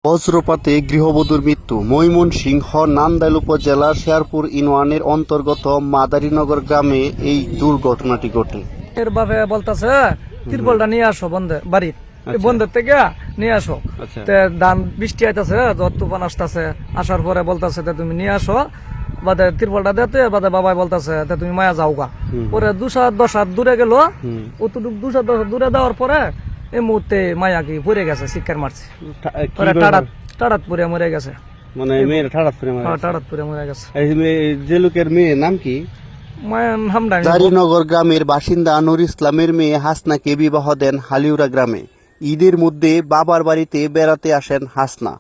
বজ্রপাতে গৃহবধূর মৃত্যু। ময়মনসিংহ নান্দাইল উপজেলার শেরপুর ইউনিয়নের অন্তর্গত মাদারীনগর গ্রামে এই দুর্ঘটনাটি ঘটে। এর বাপে বলতেছে তিরপলটা নিয়ে আসো বাড়ির বন্ধের থেকে নিয়ে আসো। ধান বৃষ্টি আইতাছে, ঝড় তুফান আসতেছে, আসার পরে বলতেছে তুমি নিয়ে আসো বাদে তিরপলটা দিতে, বাদে বাবাই বলতেছে তুমি মায়া যাও গা। পরে 2-10 হাত দূরে গেল, অতটুকু 2-10 হাত দূরে দেওয়ার পরে এই মুহূর্তে মায়া কি পড়ে গেছে, শিক্ষার মারছে, টাড়াত পরে মরে গেছে। মানে মেয়ের টাড়াত পরে মরে গেছে। যে লোকের মেয়ের নাম কি? মাদারীনগর গ্রামের বাসিন্দা নুর ইসলামের মেয়ে হাসনাকে বিবাহ দেন হালিউরা গ্রামে। ঈদের মধ্যে বাবার বাড়িতে বেড়াতে আসেন হাসনা।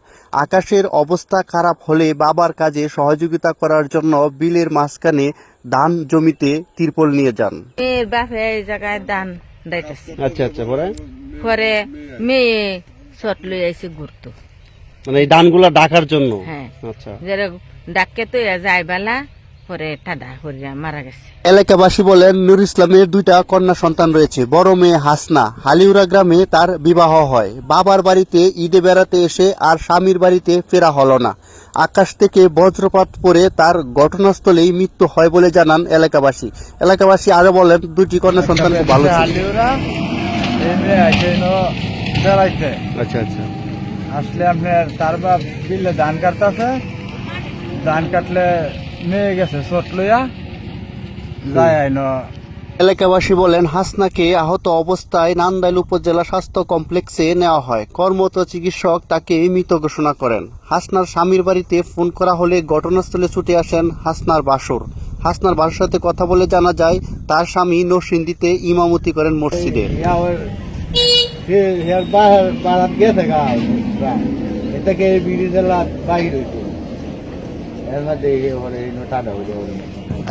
আকাশের অবস্থা খারাপ হলে বাবার কাজে সহযোগিতা করার জন্য বিলের মাঝখানে ধান জমিতে তিরপল নিয়ে যান। মেয়ের বাপে এই জায়গায় ধান দিতেছে। আচ্ছা আচ্ছা। পরে মেয়ে শট লই আইছে ঘুরতো, মানে এই ধানগুলা ডাকার জন্য। হ্যাঁ। আচ্ছা। যারা ডাককে তো যাই বেলা পরে ঠাডা করিয়া মারা গেছে। এলাকাবাসী বলেন নুর ইসলামের 2টা কন্যা সন্তান রয়েছে। বড় মেয়ে হাসনা হালিউরা গ্রামে তার বিবাহ হয়। বাবার বাড়িতে ঈদে বেড়াতে এসে আর স্বামীর বাড়িতে ফেরা হলো না। আকাশ থেকে বজ্রপাত পড়ে তার ঘটনাস্থলেই মৃত্যু হয় বলে জানান এলাকাবাসী আরো বলেন 2টি কন্যা সন্তান খুব ভালো ছিল। আচ্ছা আচ্ছা। আসলে আপনার তার বাপ বিলে ধান কাটতেছে, ধান কাটলে মেয়ে গেছে চোট লইয়া যায় আইন। এলাকাবাসী বলেন হাসনাকে আহত অবস্থায় নান্দাইল উপজেলা স্বাস্থ্য কমপ্লেক্সে নেওয়া হয়। কর্মরত চিকিৎসক তাকে মৃত ঘোষণা করেন। হাসনার স্বামীর বাড়িতে ফোন করা হলে ঘটনাস্থলে ছুটে আসেন হাসনার বাসুর। হাসনার বাসুর সাথে কথা বলে জানা যায় তার স্বামী নরসিংদীতে ইমামতি করেন মসজিদে।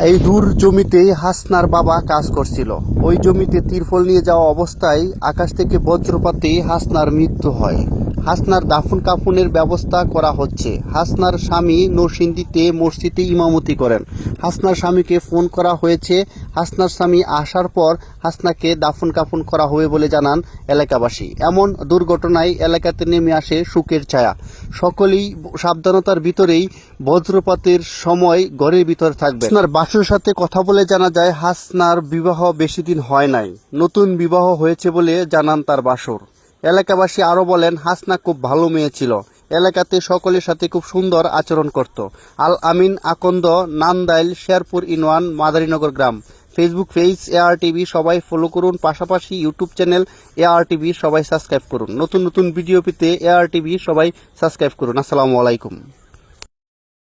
এই দূর জমিতেই হাসনার বাবা কাজ করছিল। ওই জমিতে তিরপল নিয়ে যাওয়া অবস্থায় আকাশ থেকে বজ্রপাতে হাসনার মৃত্যু হয়। হাসনার দাফন কাফনের ব্যবস্থা করা হচ্ছে। হাসনার স্বামী নরসিংদীতে মসজিদে ইমামতি করেন। হাসনার স্বামীকে ফোন করা হয়েছে। হাসনার স্বামী আসার পর হাসনাকে দাফন কাফন করা হবে বলে জানান এলাকাবাসী। এমন দুর্ঘটনায় এলাকাতে নেমে আসে শোকের ছায়া। সকলেই সাবধানতার ভিতরেই বজ্রপাতের সময় ঘরের ভিতরে থাকবে। হাসনার বাসুর সাথে কথা বলে জানা যায় হাসনার বিবাহ বেশি দিন হয় নাই, নতুন বিবাহ হয়েছে বলে জানান তার বাসুর। এলাকাবাসী আরো বলেন হাসনা খুব ভালো মেয়ে ছিল। এলাকাতে সকলের সাথে খুব সুন্দর আচরণ করত। আল আমিন আকন্দ, নান্দাইল, শেরপুর ইউনিয়ন, মাদারীনগর গ্রাম। ফেসবুক পেজ AR টিভি সবাই ফলো করুন, পাশাপাশি ইউটিউব চ্যানেল AR টিভি সবাই সাবস্ক্রাইব করুন। নতুন নতুন ভিডিও পেতে AR টিভি সবাই সাবস্ক্রাইব করুন। আসসালামু আলাইকুম।